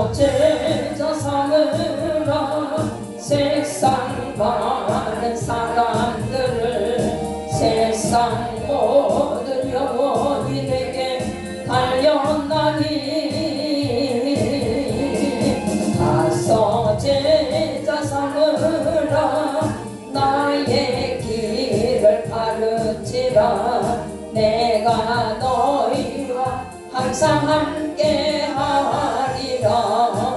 가서 제자 삼으라 세상 많은 사람들을 세상 모든 영혼이 내게 달려나니 가서 제자 삼으라 나의 길을 가르치라 내가 너희와 항상 함께 하리라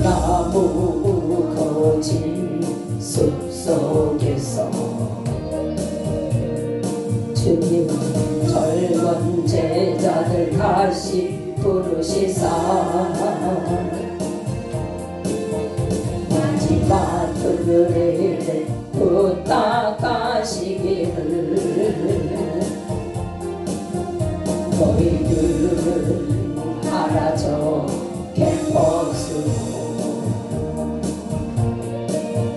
나무 거진 숲속에서 주님 젊은 제자들 다시 부르시사 마지막 그들에게 부탁하시기를 너희들은 알아줘 캠퍼스로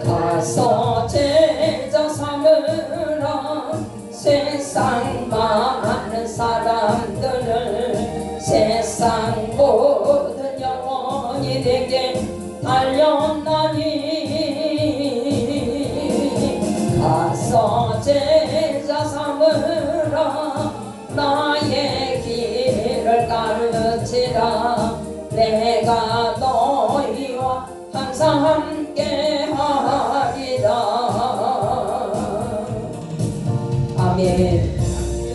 가서 제자 삼으라 세상 많은 사람들을 세상 모든 영혼이 내게 달려나니 가서 제자 삼으라 나의 길을 가르치라 내가 너희와 항상 함께 하리라 아멘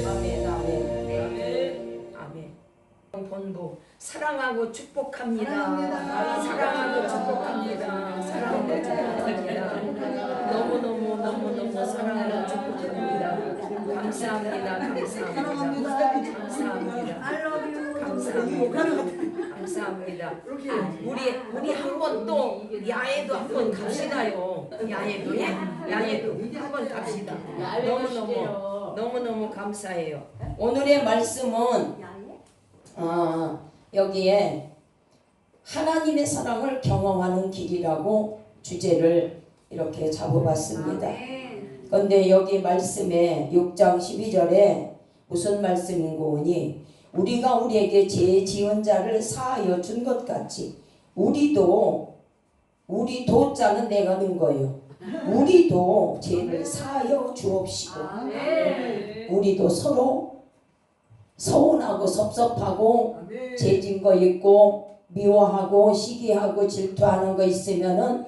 아멘 아멘 아멘 본부 사랑하고 축복합니다. 사랑하고 축복합니다. 사랑하고 축복합니다. 너무너무 사랑하고 축복합니다. 감사합니다. 감사합니다. 우리 한 번 또 야외도 한 번 갑시다요. 야외도 한 번 갑시다. 너무너무 감사해요. 오늘의 말씀은 여기에 하나님의 사랑을 경험하는 길이라고 주제를 이렇게 잡아봤습니다. 그런데 여기 말씀에 6장 12절에 무슨 말씀인고 하니 우리가 우리에게 죄 지은 자를 사하여 준 것 같이 우리도 자는 내가 넣은 거예요. 우리도 죄를 사하여 주옵시고 우리도 서로 서운하고 섭섭하고 죄진 거 있고 미워하고 시기하고 질투하는 거 있으면은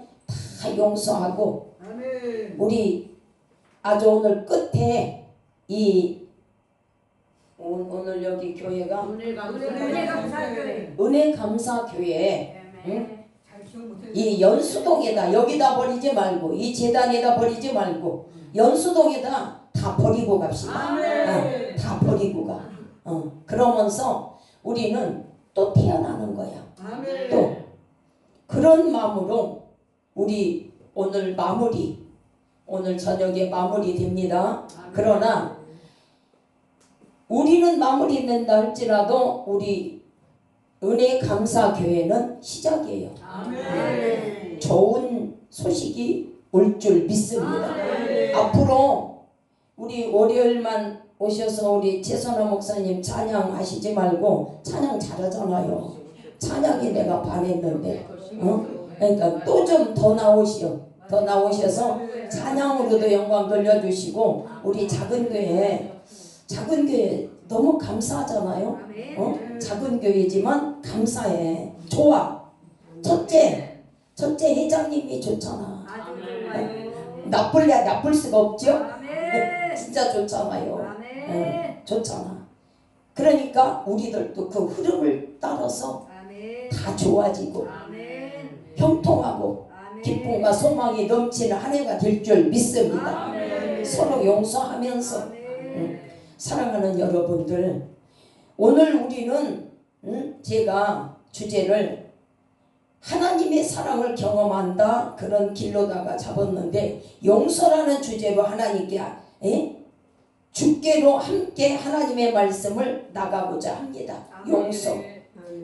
다 용서하고 우리 아주 오늘 끝에 오늘 여기 교회가 은혜감사교회 이 연수동에다 여기다 버리지 말고 이 재단에다 버리지 말고 연수동에다 다 버리고 갑시다. 다 버리고 가. 그러면서 우리는 또 태어나는 거야. 또 그런 마음으로 우리 오늘 저녁에 마무리 됩니다. 그러나 우리는 마무리 된다 할지라도 우리 은혜감사교회는 시작이에요. 좋은 소식이 올 줄 믿습니다. 앞으로 우리 월요일만 오셔서 우리 최선화 목사님 찬양하시지 말고 찬양 잘하잖아요. 찬양이 내가 반했는데 그러니까 또 좀 더 나오셔서 찬양으로도 영광 돌려주시고 우리 작은 교회 너무 감사하잖아요. 작은 교회지만 감사해. 좋아. 첫째 회장님이 좋잖아. 나쁠 수가 없죠. 진짜 좋잖아요. 좋잖아. 그러니까 우리들도 그 흐름을 따라서 다 좋아지고 형통하고 기쁨과 소망이 넘치는 한 해가 될 줄 믿습니다. 서로 용서하면서 사랑하는 여러분들, 오늘 우리는 제가 주제를 하나님의 사랑을 경험한다 그런 길로다가 잡았는데 용서라는 주제로 하나님께 주께로 함께 하나님의 말씀을 나가고자 합니다.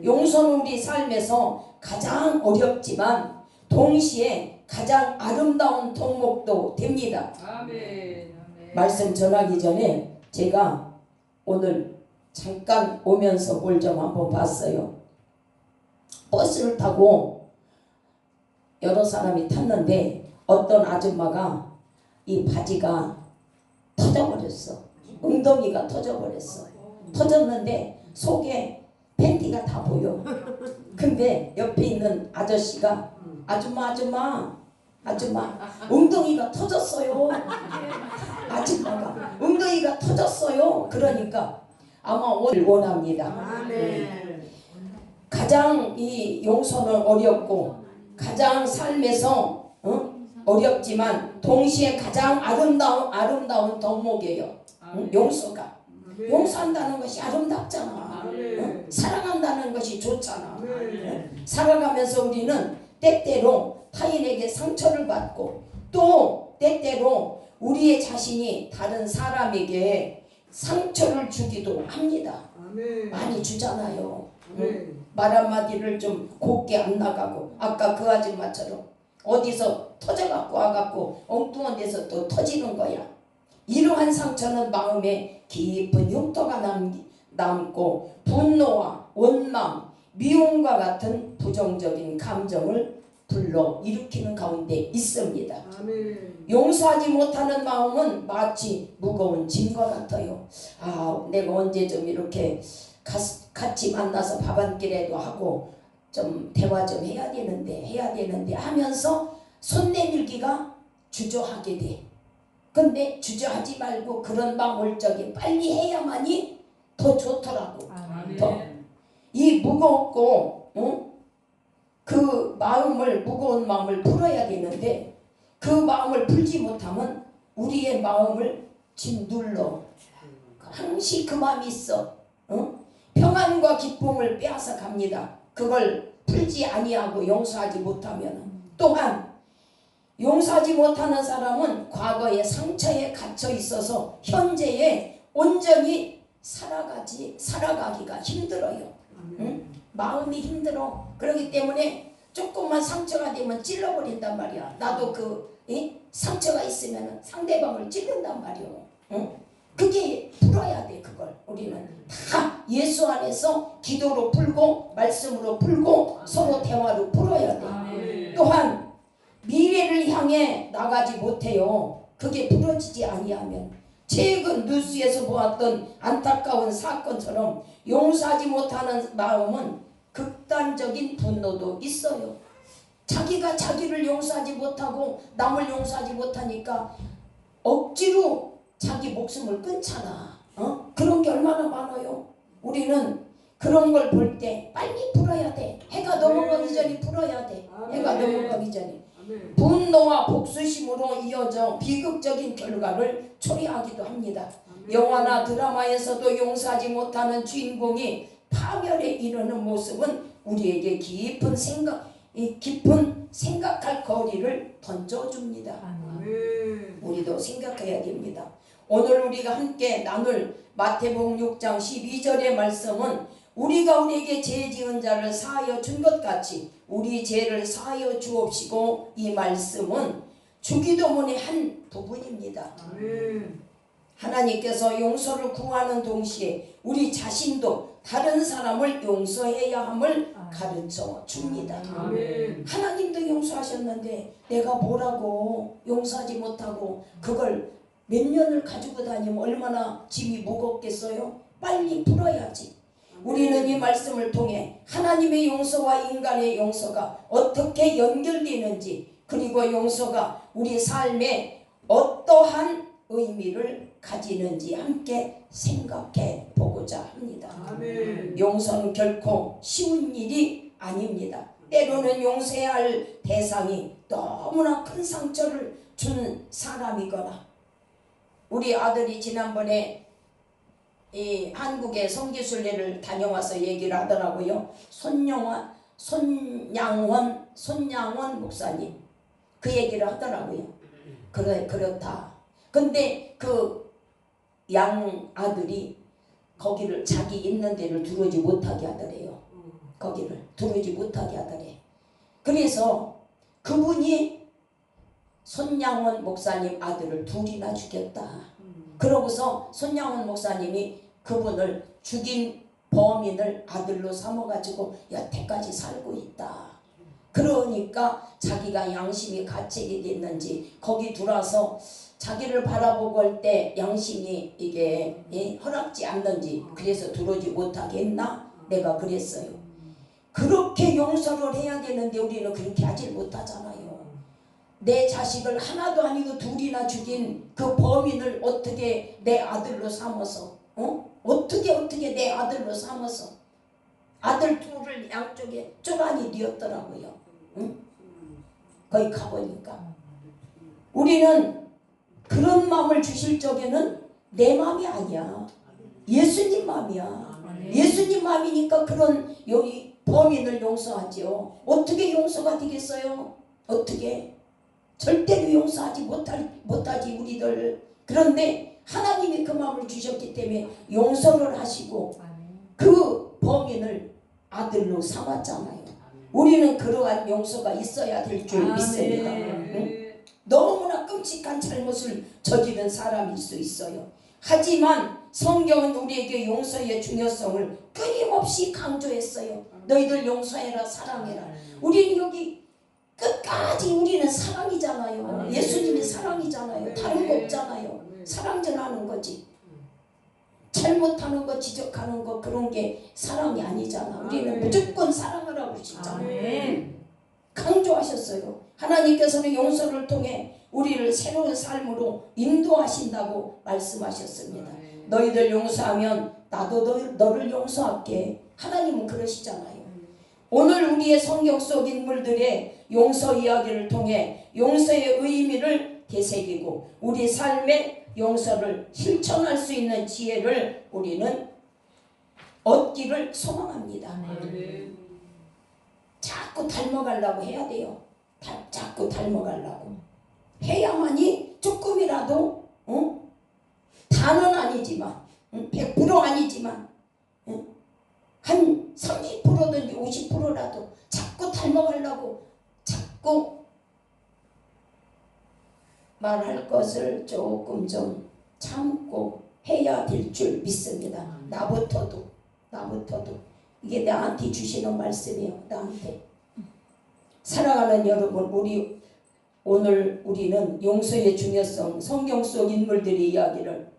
용서는 우리 삶에서 가장 어렵지만 동시에 가장 아름다운 덕목도 됩니다. 말씀 전하기 전에 제가 오늘 잠깐 오면서 뭘 좀 한번 봤어요. 버스를 타고 여러 사람이 탔는데 어떤 아줌마가 이 바지가 터져버렸어. 엉덩이가 터져버렸어. 터졌는데 속에 팬티가 다 보여. 근데 옆에 있는 아저씨가 아줌마 엉덩이가 터졌어요. 아줌마가 엉덩이가 터졌어요. 그러니까 아마 오늘 원합니다. 가장 이 용서는 어렵고 가장 삶에서 어렵지만 동시에 가장 아름다운 덕목이에요. 용서가. 용서한다는 것이 아름답잖아. 사랑한다는 것이 좋잖아. 살아가면서 우리는 때때로 타인에게 상처를 받고 또 때때로 우리의 자신이 다른 사람에게 상처를 주기도 합니다. 많이 주잖아요. 말 한마디를 좀 곱게 안 나가고 아까 그 아줌마처럼 어디서 터져갖고 와갖고 엉뚱한 데서 또 터지는 거야. 이러한 상처는 마음에 깊은 흉터가 남고 분노와 원망, 미움과 같은 부정적인 감정을 불러일으키는 가운데 있습니다. 용서하지 못하는 마음은 마치 무거운 짐과 같아요. 아, 내가 언제 좀 이렇게 같이 만나서 밥 한 끼라도 하고 좀 대화 좀 해야 되는데 하면서 손 내밀기가 주저하게 돼. 근데 주저하지 말고 그런 망월적이 빨리 해야만이 더 좋더라고. 더 이 무겁고 그 무거운 마음을 풀어야 되는데 그 마음을 풀지 못하면 우리의 마음을 짓눌러. 항시 그 마음이 있어. 평안과 기쁨을 빼앗아 갑니다. 그걸 풀지 아니하고 용서하지 못하면. 또한 용서하지 못하는 사람은 과거의 상처에 갇혀 있어서 현재에 온전히 살아가기가 힘들어요. 마음이 힘들어. 그렇기 때문에 조금만 상처가 되면 찔러버린단 말이야. 나도 상처가 있으면 상대방을 찔른단 말이야. 그게 풀어야 돼. 그걸 우리는 다 예수 안에서 기도로 풀고 말씀으로 풀고 서로 대화로 풀어야 돼. 또한 미래를 향해 나가지 못해요. 그게 풀어지지 아니하면 최근 뉴스에서 보았던 안타까운 사건처럼 용서하지 못하는 마음은 극단적인 분노도 있어요. 자기가 자기를 용서하지 못하고 남을 용서하지 못하니까 억지로 자기 목숨을 끊잖아. 그런 게 얼마나 많아요. 우리는 그런 걸 볼 때 빨리 풀어야 돼. 해가 넘어가기 전에 풀어야 돼. 해가 넘어가기 전에. 분노와 복수심으로 이어져 비극적인 결과를 초래하기도 합니다. 영화나 드라마에서도 용서하지 못하는 주인공이 파멸에 이르는 모습은 우리에게 깊은 생각할 거리를 던져줍니다. 우리도 생각해야 됩니다. 오늘 우리가 함께 나눌 마태복음 6장 12절의 말씀은 우리가 우리에게 죄 지은 자를 사하여 준 것 같이 우리 죄를 사하여 주옵시고, 이 말씀은 주기도문의 한 부분입니다. 하나님께서 용서를 구하는 동시에 우리 자신도 다른 사람을 용서해야 함을 가르쳐 줍니다. 하나님도 용서하셨는데 내가 뭐라고 용서하지 못하고 그걸 몇 년을 가지고 다니면 얼마나 짐이 무겁겠어요? 빨리 풀어야지. 우리는 이 말씀을 통해 하나님의 용서와 인간의 용서가 어떻게 연결되는지, 그리고 용서가 우리 삶에 어떠한 의미를 가지는지 함께 생각해 보고자 합니다. 용서는 결코 쉬운 일이 아닙니다. 때로는 용서해야 할 대상이 너무나 큰 상처를 준 사람이거나, 우리 아들이 지난번에 이 한국의 성기순례를 다녀와서 얘기를 하더라고요. 손양원 목사님 그 얘기를 하더라고요. 그렇다. 근데 그 양 아들이 거기를 자기 있는 데를 들어오지 못하게 하더래요. 거기를 들어오지 못하게 하더래. 그래서 그분이 손양원 목사님 아들을 둘이나 죽였다. 그러고서 손양원 목사님이 그분을 죽인 범인을 아들로 삼아가지고 여태까지 살고 있다. 그러니까 자기가 양심이 가책이 됐는지 거기 들어와서 자기를 바라보고 할 때 양심이 이게 허락지 않는지 그래서 들어오지 못하게 했나? 내가 그랬어요. 그렇게 용서를 해야 되는데 우리는 그렇게 하질 못하잖아요. 내 자식을 하나도 아니고 둘이나 죽인 그 범인을 어떻게 내 아들로 삼아서 어떻게 내 아들로 삼아서 아들 둘을 양쪽에 쪼라니 뉘었더라고요. 응? 거기 가보니까 우리는 그런 마음을 주실 적에는 내 마음이 아니야. 예수님 마음이야. 예수님 마음이니까 그런 여기 범인을 용서하지요. 어떻게 용서가 되겠어요? 어떻게? 절대로 용서하지 못하지 우리들. 그런데 하나님이 그 마음을 주셨기 때문에 용서를 하시고 그 범인을 아들로 삼았잖아요. 우리는 그러한 용서가 있어야 될 줄 믿습니다. 응? 너무나 끔찍한 잘못을 저지른 사람일 수 있어요. 하지만 성경은 우리에게 용서의 중요성을 끊임없이 강조했어요. 너희들 용서해라, 사랑해라. 우리는 여기 끝까지 우리는 사랑이잖아요. 예수님이 사랑이잖아요. 다른 거 없잖아요. 사랑 전하는 거지. 잘못하는 거, 지적하는 거 그런 게 사랑이 아니잖아. 우리는 무조건 사랑을 하고 싶잖아요. 강조하셨어요. 하나님께서는 용서를 통해 우리를 새로운 삶으로 인도하신다고 말씀하셨습니다. 너희들 용서하면 나도 너를 용서할게. 하나님은 그러시잖아요. 오늘 우리의 성경 속 인물들의 용서 이야기를 통해 용서의 의미를 되새기고 우리 삶의 용서를 실천할 수 있는 지혜를 우리는 얻기를 소망합니다. 자꾸 닮아가려고 해야 돼요. 자꾸 닮아가려고 해야만이 조금이라도 다는 아니지만 100% 아니지만 한 30%든지 50%라도 자꾸 닮아가려고 자꾸 말할 것을 조금 좀 참고 해야 될 줄 믿습니다. 나부터도 이게 나한테 주시는 말씀이에요. 나한테. 사랑하는 여러분, 오늘 우리는 용서의 중요성, 성경 속 인물들의 이야기를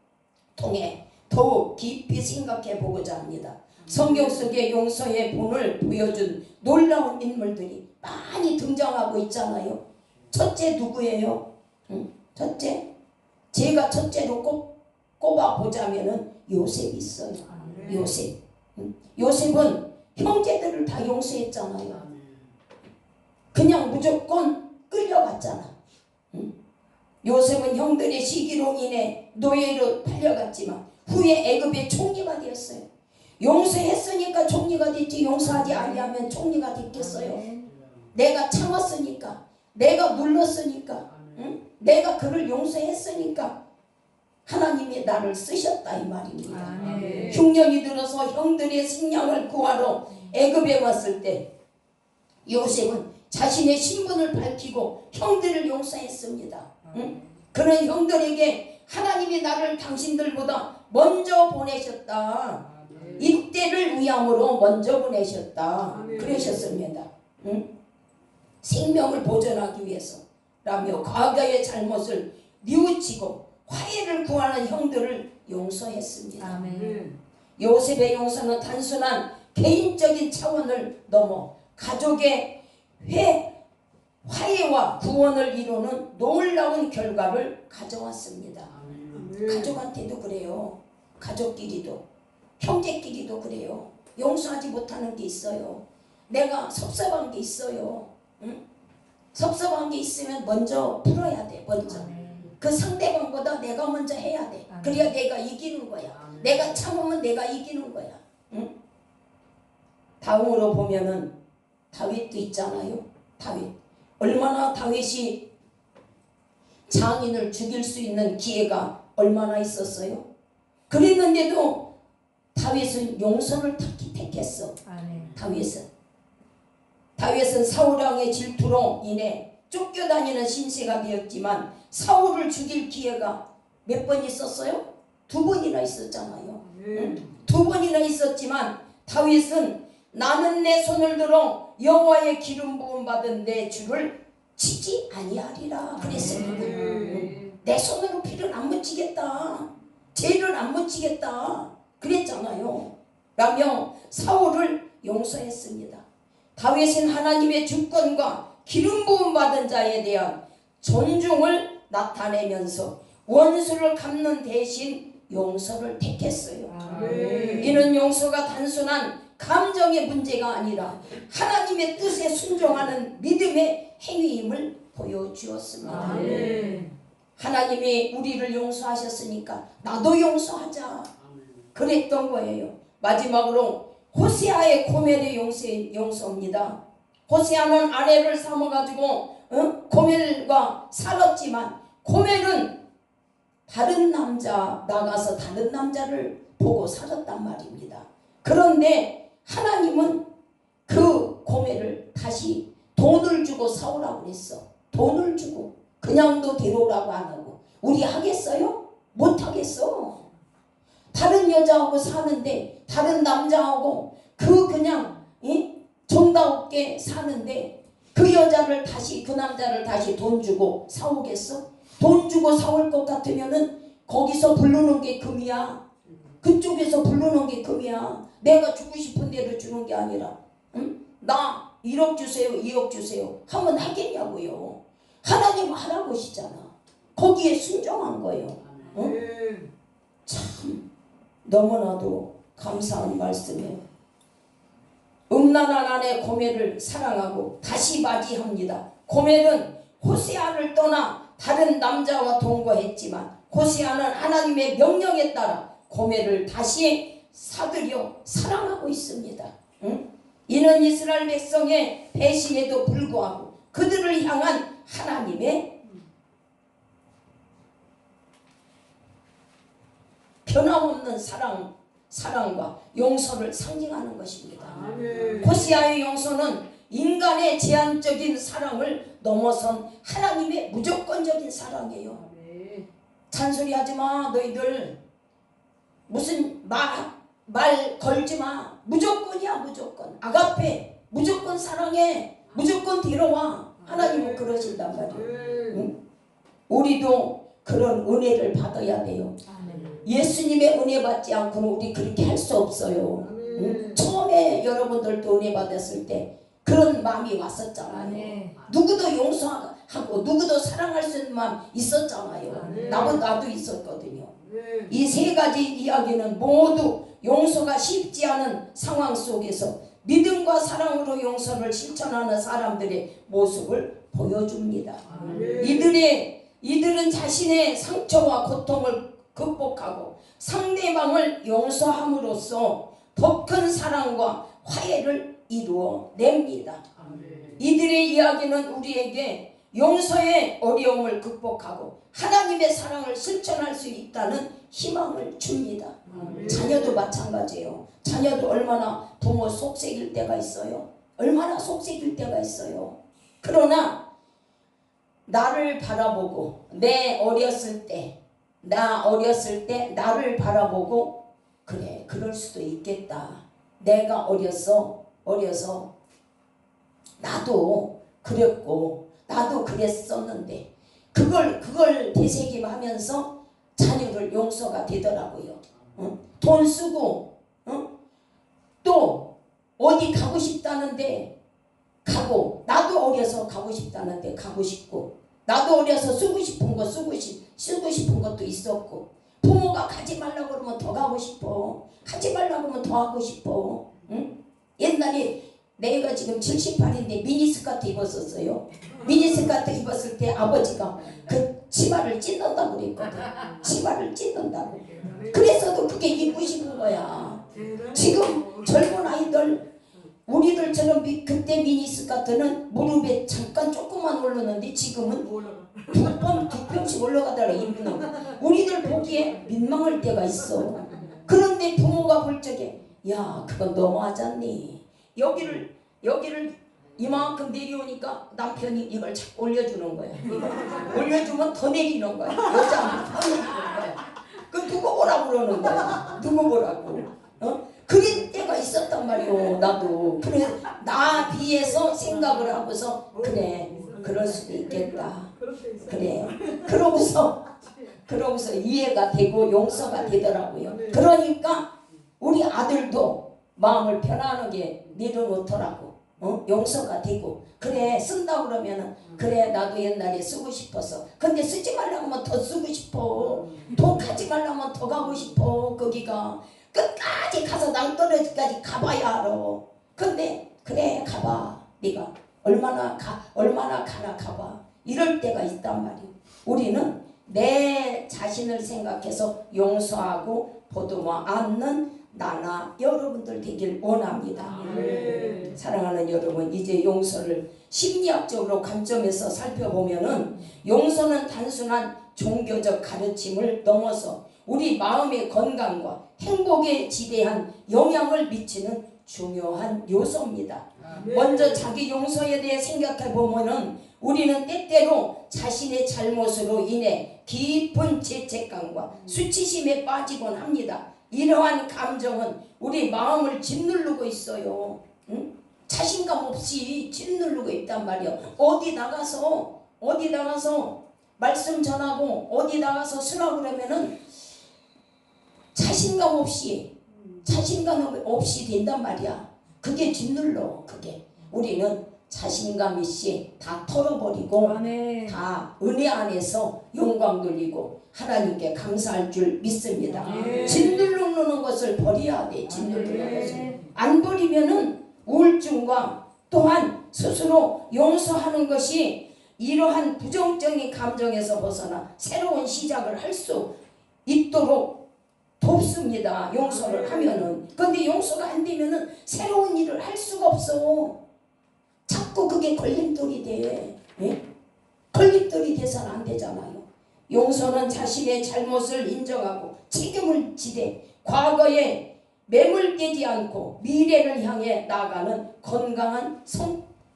통해 더욱 깊이 생각해 보고자 합니다. 성경 속에 용서의 본을 보여준 놀라운 인물들이 많이 등장하고 있잖아요. 첫째 누구예요? 첫째? 제가 첫째로 꼽아보자면은 요셉이 있어요. 요셉. 요셉은 형제들을 다 용서했잖아요. 그냥 무조건 끌려갔잖아. 요셉은 형들의 시기로 인해 노예로 팔려갔지만 후에 애굽의 총리가 되었어요. 용서했으니까 총리가 됐지 용서하지 아니하면 총리가 됐겠어요? 내가 참았으니까, 내가 눌렀으니까, 내가 그를 용서했으니까 하나님이 나를 쓰셨다 이 말입니다. 흉년이 들어서 형들의 식량을 구하러 애굽에 왔을 때 요셉은 자신의 신분을 밝히고 형들을 용서했습니다. 그런 형들에게 하나님이 나를 당신들보다 먼저 보내셨다. 이때를 위함으로 먼저 보내셨다. 그러셨습니다. 생명을 보존하기 위해서라며 과거의 잘못을 뉘우치고 화해를 구하는 형들을 용서했습니다. 요셉의 용서는 단순한 개인적인 차원을 넘어 가족의 화해와 구원을 이루는 놀라운 결과를 가져왔습니다. 가족한테도 그래요. 가족끼리도, 형제끼리도 그래요. 용서하지 못하는 게 있어요. 내가 섭섭한 게 있어요. 섭섭한 게 있으면 먼저 풀어야 돼. 먼저 그 상대방보다 내가 먼저 해야 돼. 그래야 내가 이기는 거야. 내가 참으면 내가 이기는 거야. 다음으로 보면은 다윗도 있잖아요. 다윗. 얼마나 다윗이 장인을 죽일 수 있는 기회가 얼마나 있었어요. 그랬는데도 다윗은 용서를 택했어. 다윗은 사울왕의 질투로 인해 쫓겨다니는 신세가 되었지만 사울을 죽일 기회가 몇 번 있었어요? 2번이나 있었잖아요. 두 번이나 있었지만 다윗은 나는 내 손을 들어 여호와의 기름 부음 받은 내 주를 치지 아니하리라 그랬습니다. 내 손으로 피를 안 묻히겠다. 죄를 안 묻히겠다. 그랬잖아요. 라며 사울을 용서했습니다. 다윗은 하나님의 주권과 기름 부음 받은 자에 대한 존중을 나타내면서 원수를 갚는 대신 용서를 택했어요. 이는 용서가 단순한 감정의 문제가 아니라 하나님의 뜻에 순종하는 믿음의 행위임을 보여주었습니다. 하나님이 우리를 용서하셨으니까 나도 용서하자 그랬던 거예요. 마지막으로 호세아의 고멜의 용서입니다. 호세아는 아내를 삼아가지고 고멜과 살았지만 고멜은 다른 남자 나가서 다른 남자를 보고 살았단 말입니다. 그런데 하나님은 그 고멜을 다시 돈을 주고 사오라고 그랬어. 돈을 주고 그냥도 데려오라고 안 하고. 우리 하겠어요? 못 하겠어. 다른 여자하고 사는데 다른 남자하고 그냥 정다롭게 사는데 그 여자를 다시 그 남자를 다시 돈 주고 사오겠어? 돈 주고 사올 것 같으면은 거기서 부르는 게 금이야. 그쪽에서 부르는 게 금이야. 내가 주고 싶은 대로 주는 게 아니라 나 1억 주세요 2억 주세요 하면 하겠냐고요. 하나님 할아버지잖아. 거기에 순종한 거예요. 참 너무나도 감사한 말씀이에요. 음란한 아내 고멜을 사랑하고 다시 맞이합니다. 고멜은 호세아를 떠나 다른 남자와 동거했지만 호세아는 하나님의 명령에 따라 고멜을 다시 사들여 사랑하고 있습니다. 이는 이스라엘 백성의 배신에도 불구하고 그들을 향한 하나님의 변함없는 사랑과 용서를 상징하는 것입니다. 호세아의 용서는 인간의 제한적인 사랑을 넘어선 하나님의 무조건적인 사랑이에요. 잔소리하지마. 너희들 무슨 말 걸지마. 무조건이야. 무조건. 아가페. 무조건 사랑해. 무조건 데려와. 하나님은 그러신단 말이에요. 우리도 그런 은혜를 받아야 돼요. 예수님의 은혜 받지 않고는 우리 그렇게 할 수 없어요. 처음에 여러분들도 은혜 받았을 때 그런 마음이 왔었잖아요. 누구도 용서하고 누구도 사랑할 수 있는 마음 있었잖아요. 나도 있었거든요. 이 세 가지 이야기는 모두 용서가 쉽지 않은 상황 속에서 믿음과 사랑으로 용서를 실천하는 사람들의 모습을 보여줍니다. 이들은 자신의 상처와 고통을 극복하고 상대방을 용서함으로써 더 큰 사랑과 화해를 이루어냅니다. 이들의 이야기는 우리에게 용서의 어려움을 극복하고 하나님의 사랑을 실천할 수 있다는 희망을 줍니다. 자녀도 마찬가지예요. 자녀도 얼마나 부모 속색일 때가 있어요. 얼마나 속색일 때가 있어요. 그러나 나를 바라보고 나 어렸을 때 나를 바라보고 그래 그럴 수도 있겠다. 내가 어려서 나도 그랬고 나도 그랬었는데 그걸 되새김하면서 자녀를 용서가 되더라고요. 돈 쓰고 또 어디 가고 싶다는데 가고 나도 어려서 가고 싶다는데 가고 싶고 나도 어려서 쓰고 싶은 거 쓰고 싶은 것도 있었고 부모가 가지 말라고 그러면 더 가고 싶어. 하지 말라고 그러면 더 하고 싶어. 옛날에 내가 지금 78인데 미니스커트 입었었어요. 미니스커트 입었을 때 아버지가 그 치마를 찢는다고 그랬거든. 치마를 찢는다고. 그래서도 그게 이쁘신 거야. 지금 젊은 아이들 우리들처럼 그때 미니스커트는 무릎에 잠깐 조금만 올랐는데 지금은 두 평씩 올라가다가 입는 거. 우리들 보기에 민망할 때가 있어. 그런데 부모가 볼 적에 야 그건 너무하지 않니? 여기를 이만큼 내려오니까 남편이 이걸 자꾸 올려주는 거야. 올려주면 더 내리는 거야. 여자는 더 내리는 거야. 그 누구 보라고 그러는 거야. 누구 보라고. 그럴 때가 있었단 말이오. 나도. 그래 나 비해서 생각을 하고서 그래 그럴 수도 있겠다. 그래 그러고서 이해가 되고 용서가 되더라고요. 그러니까 우리 아들도 마음을 편안하게 내려놓더라고. 용서가 되고 그래 쓴다고 그러면은 그래 나도 옛날에 쓰고 싶어서 근데 쓰지 말라고 하면 더 쓰고 싶어. 돈 가지 말라고 하면 더 가고 싶어. 거기가 끝까지 가서 낭떠러지까지 가봐야 알아. 근데 그래 가봐. 네가 얼마나 가나 가봐. 이럴 때가 있단 말이야. 우리는 내 자신을 생각해서 용서하고 보듬어 안는 나나 여러분들 되길 원합니다. 사랑하는 여러분, 이제 용서를 심리학적으로 관점에서 살펴보면은 용서는 단순한 종교적 가르침을 넘어서 우리 마음의 건강과 행복에 지대한 영향을 미치는 중요한 요소입니다. 먼저 자기 용서에 대해 생각해 보면은 우리는 때때로 자신의 잘못으로 인해 깊은 죄책감과 수치심에 빠지곤 합니다. 이러한 감정은 우리 마음을 짓누르고 있어요. 응? 자신감 없이 짓누르고 있단 말이야. 어디 나가서 말씀 전하고 어디 나가서 쓰라고 그러면은 자신감 없이 된단 말이야. 그게 짓눌러. 그게 우리는 자신감 있이 다 털어버리고 다 은혜 안에서 영광 돌리고 하나님께 감사할 줄 믿습니다. 짓누르는 것을 버려야 돼. 짓누르는 것을 안 버리면은 우울증과 또한 스스로 용서하는 것이 이러한 부정적인 감정에서 벗어나 새로운 시작을 할 수 있도록 돕습니다. 용서를 하면은. 근데 용서가 안 되면은 새로운 일을 할 수가 없어. 자꾸 그게 걸림돌이 돼. 예? 걸림돌이 돼서는 안 되잖아요. 용서는 자신의 잘못을 인정하고 책임을 지되 과거에 매몰되지 않고 미래를 향해 나아가는 건강한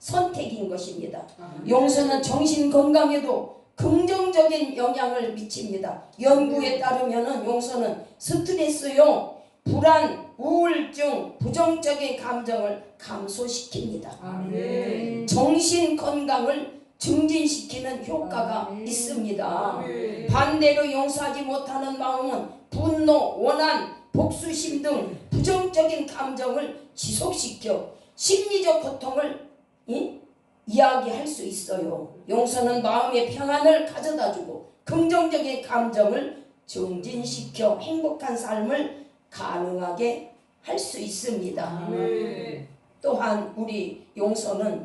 선택인 것입니다. 용서는 정신 건강에도 긍정적인 영향을 미칩니다. 연구에 따르면 용서는 스트레스요, 불안, 우울증, 부정적인 감정을 감소시킵니다. 정신 건강을 증진시키는 효과가 있습니다. 반대로 용서하지 못하는 마음은 분노, 원한, 복수심 등 부정적인 감정을 지속시켜 심리적 고통을 이야기할 수 있어요. 용서는 마음의 평안을 가져다주고 긍정적인 감정을 증진시켜 행복한 삶을 가능하게 할 수 있습니다. 또한 우리 용서는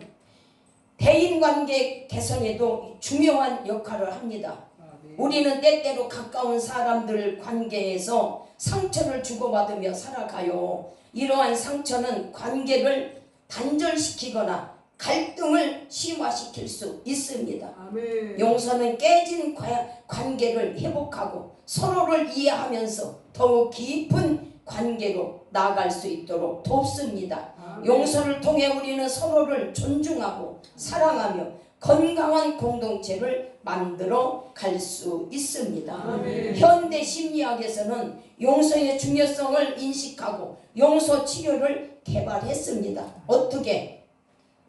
대인관계 개선에도 중요한 역할을 합니다. 우리는 때때로 가까운 사람들 관계에서 상처를 주고받으며 살아가요. 이러한 상처는 관계를 단절시키거나 갈등을 심화시킬 수 있습니다. 용서는 깨진 관계를 회복하고 서로를 이해하면서 더욱 깊은 관계로 나아갈 수 있도록 돕습니다. 용서를 통해 우리는 서로를 존중하고 사랑하며 건강한 공동체를 만들어 갈 수 있습니다. 현대 심리학에서는 용서의 중요성을 인식하고 용서 치료를 개발했습니다. 어떻게?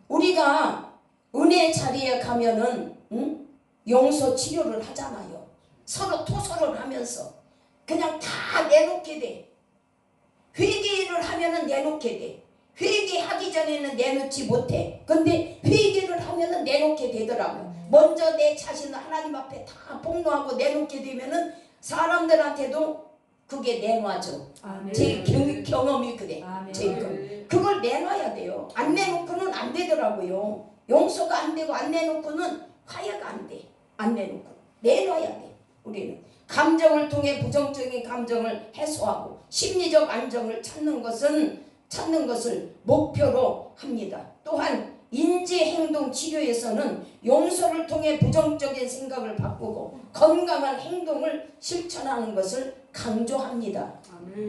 우리가 은혜 자리에 가면은 용서 치료를 하잖아요. 서로 토설을 하면서 그냥 다 내놓게 돼. 회개를 하면은 내놓게 돼. 회개하기 전에는 내놓지 못해. 근데 회개를 하면은 내놓게 되더라고요. 먼저 내 자신을 하나님 앞에 다 폭로하고 내놓게 되면은 사람들한테도 그게 내놔져. 제 경험이 그래. 그걸 내놔야 돼요. 안 내놓고는 안 되더라고요. 용서가 안 되고 안 내놓고는 화해가 안 돼. 안 내놓고 내놔야 돼. 우리는 감정을 통해 부정적인 감정을 해소하고 심리적 안정을 찾는 것을 목표로 합니다. 또한 인지행동 치료에서는 용서를 통해 부정적인 생각을 바꾸고 건강한 행동을 실천하는 것을 강조합니다.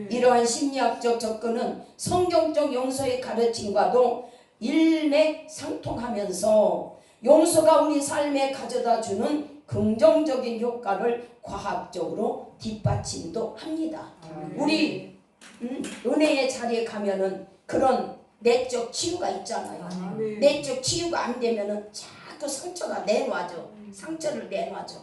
이러한 심리학적 접근은 성경적 용서의 가르침과도 일맥상통하면서 용서가 우리 삶에 가져다 주는 긍정적인 효과를 과학적으로 뒷받침도 합니다. 우리 은혜의 자리에 가면은 그런 내적 치유가 있잖아요. 내적 치유가 안 되면은 자꾸 상처가 내놔져. 상처를 내놔져.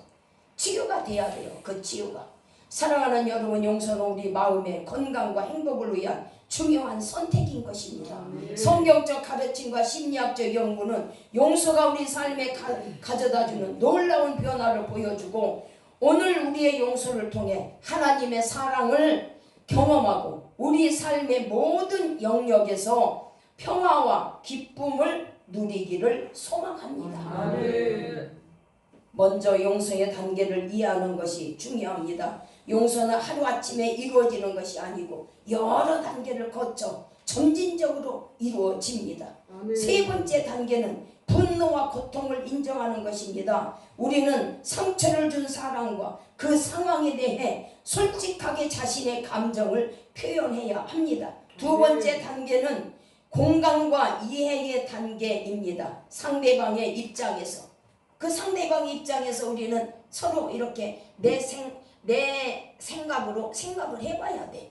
치유가 돼야 돼요. 그 치유가. 사랑하는 여러분, 용서는 우리 마음의 건강과 행복을 위한 중요한 선택인 것입니다. 성경적 가르침과 심리학적 연구는 용서가 우리 삶에 가져다주는 놀라운 변화를 보여주고, 오늘 우리의 용서를 통해 하나님의 사랑을 경험하고 우리 삶의 모든 영역에서 평화와 기쁨을 누리기를 소망합니다. 먼저 용서의 단계를 이해하는 것이 중요합니다. 용서는 하루아침에 이루어지는 것이 아니고 여러 단계를 거쳐 점진적으로 이루어집니다. 세 번째 단계는 분노와 고통을 인정하는 것입니다. 우리는 상처를 준 사람과 그 상황에 대해 솔직하게 자신의 감정을 표현해야 합니다. 두 번째 단계는 공감과 이해의 단계입니다. 상대방의 입장에서, 그 상대방의 입장에서 우리는 서로 이렇게 내 생각으로 생각을 해봐야 돼.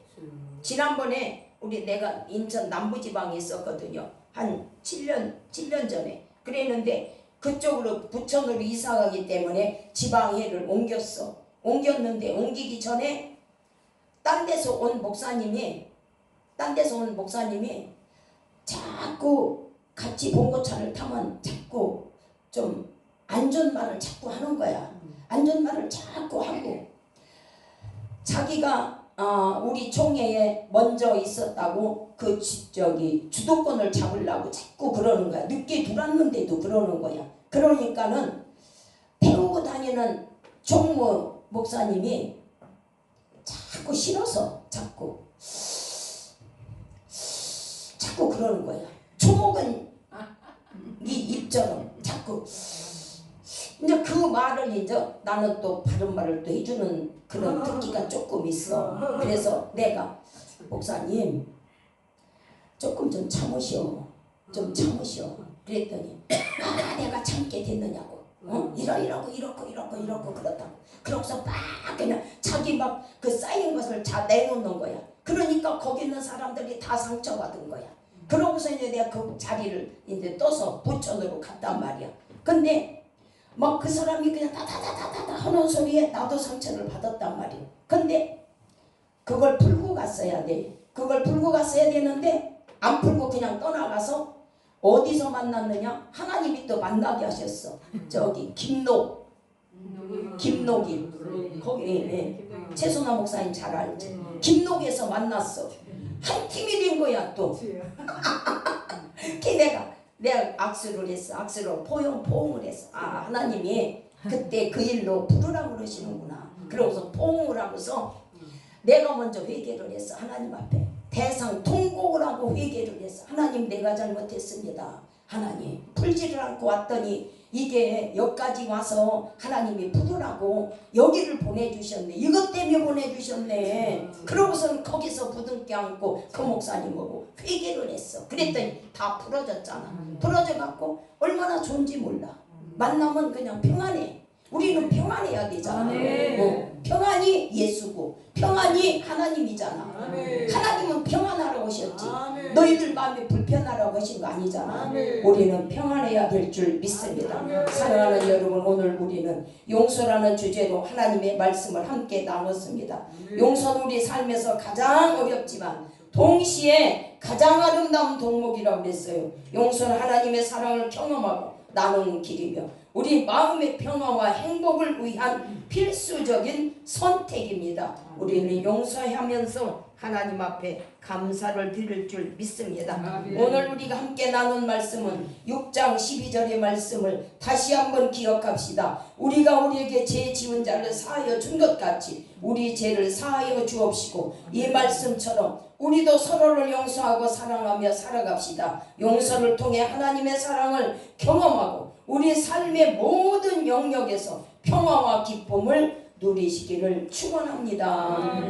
지난번에 내가 인천 남부지방에 있었거든요. 한 7년 전에. 그랬는데 그쪽으로 부천으로 이사가기 때문에 지방회를 옮겼는데 옮기기 전에 딴 데서 온 목사님이 자꾸 같이 봉고차를 타면 자꾸 좀 안전말을 자꾸 하는 거야. 안전말을 자꾸 하고, 자기가 우리 총회에 먼저 있었다고 그 주도권을 잡으려고 자꾸 그러는 거야. 늦게 들어왔는데도 그러는 거야. 그러니까는 태우고 다니는 종무 목사님이 자꾸 싫어서 자꾸 그러는 거야. 초목은 이 입처럼 자꾸. 이제 그 말을 이제 나는 또 바른 말을 또 해주는 그런 특기가 조금 있어. 그래서 내가 목사님 조금 좀 참으시오. 그랬더니 내가 참게 됐느냐고. 이러고 그렇다고. 그러고서 막 그냥 자기 막 그 쌓인 것을 다 내놓는 거야. 그러니까 거기 있는 사람들이 다 상처받은 거야. 그러고서 이제 내가 그 자리를 이제 떠서 부천으로 갔단 말이야. 근데 막 그 사람이 그냥 다다다다다 하는 소리에 나도 상처를 받았단 말이야. 근데 그걸 풀고 갔어야 돼. 그걸 풀고 갔어야 되는데 안 풀고 그냥 떠나가서 어디서 만났느냐? 하나님이 또 만나게 하셨어. 저기 김록이 거기 최순아 목사님 잘 알지? 김록에서 만났어. 한 팀이 된 거야 또. 내가 악수를 했어. 악수로 포옹을 했어. 하나님이 그때 그 일로 부르라고 그러시는구나. 그러고서 포옹을 하고서 내가 먼저 회개를 했어. 하나님 앞에 대상 통곡을 하고 회개를 했어. 하나님, 내가 잘못했습니다. 하나님, 풀지를 않고 왔더니 이게 여기까지 와서 하나님이 부르라고 여기를 보내주셨네. 이것 때문에 보내주셨네. 그러고서는 거기서 부둥켜 안고 그 목사님하고 회개를 했어. 그랬더니 다 풀어졌잖아. 풀어져갖고 얼마나 좋은지 몰라. 만나면 그냥 평안해. 우리는 평안해야 되잖아. 평안이 예수고 평안이 하나님이잖아. 하나님은 평안하러 오셨지. 너희들 마음이 불편하라고 하신 거 아니잖아. 우리는 평안해야 될 줄 믿습니다. 사랑하는 여러분, 오늘 우리는 용서라는 주제로 하나님의 말씀을 함께 나눴습니다. 용서는 우리 삶에서 가장 어렵지만 동시에 가장 아름다운 덕목이라고 그랬어요. 용서는 하나님의 사랑을 경험하고 나누는 길이며 우리 마음의 평화와 행복을 위한 필수적인 선택입니다. 우리는 용서하면서 하나님 앞에 감사를 드릴 줄 믿습니다. 오늘 우리가 함께 나눈 말씀은 6장 12절의 말씀을 다시 한번 기억합시다. 우리가 우리에게 죄 지은 자를 사하여 준 것 같이 우리 죄를 사하여 주옵시고, 이 말씀처럼 우리도 서로를 용서하고 사랑하며 살아갑시다. 용서를 통해 하나님의 사랑을 경험하고 우리 삶의 모든 영역에서 평화와 기쁨을 누리시기를 축원합니다.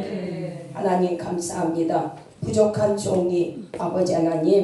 하나님 감사합니다. 부족한 종이 아버지 하나님